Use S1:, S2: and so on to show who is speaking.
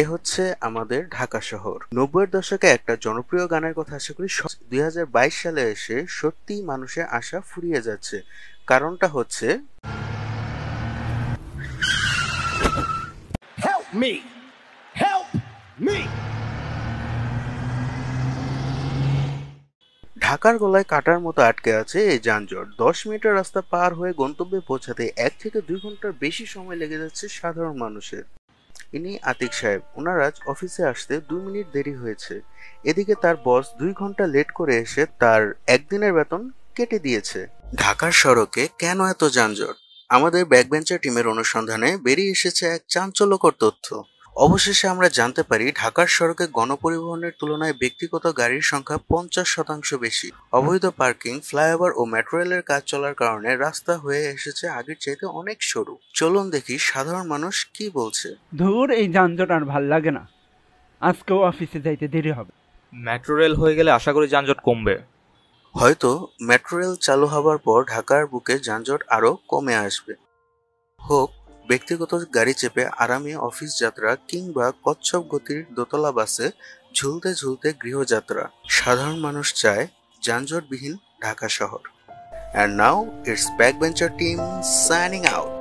S1: এ হচ্ছে আমাদের ঢাকা শহর। ৯০-এর দশকে একটা জনপ্রিয় গানের কথা আশা করি ২০২২ সালে এসে সত্যিই মানুষের আশা ফুরিয়ে যাচ্ছে। কারণটা হচ্ছে
S2: Help me! Help me!
S1: ঢাকার গলায় কাটার মতো আটকে আছে এই যানজট। ১০ মিনিটের রাস্তা পার হয়ে গন্তব্যে পৌঁছাতে ১ থেকে ২ ঘন্টার বেশি সময় লেগে যাচ্ছে সাধারণ মানুষের। ইনি আতিক সাহেব। ওনার আজ অফিসে আসতে ২ মিনিট দেরি হয়েছে। এদিকে তার বস ২ ঘন্টা লেট করে এসে তার একদিনের বেতন কেটে দিয়েছে। ঢাকার সড়কে কেন এত যানজট? আমাদের ব্যাকবেঞ্চার টিমের অনুসন্ধানে বেরিয়ে এসেছে এক চাঞ্চল্যকর তথ্য। অবশেষে আমরা জানতে পারি ঢাকার সড়কে গণপরিবহনের তুলনায় ব্যক্তিগত গাড়ির সংখ্যা ৫০% বেশি। অবৈধ পার্কিং, ফ্লাইওভার ও মেট্রো রেলের কাজ চলার কারণে রাস্তা হয়ে এসেছে আগের চাইতে অনেক সরু। চলুন দেখি সাধারণ মানুষ কি বলছে।
S3: ধুর, এই যানজট আর ভাল লাগে না। আজকেও অফিসে যাইতে দেরি হবে।
S4: মেট্রো রেল হয়ে গেলে আশা করি যানজট কমবে।
S1: হয়তো মেট্রো রেল চালু হবার পর ঢাকার বুকে যানজট আরও কমে আসবে। হোক ব্যক্তিগত গাড়ি চেপে আরামে অফিস যাত্রা কিংবা কচ্ছপ গতির দোতলা বাসে ঝুলতে ঝুলতে গৃহযাত্রা, সাধারণ মানুষ চায় যানজটবিহীন ঢাকা শহর। And now it's Backbencher team signing out.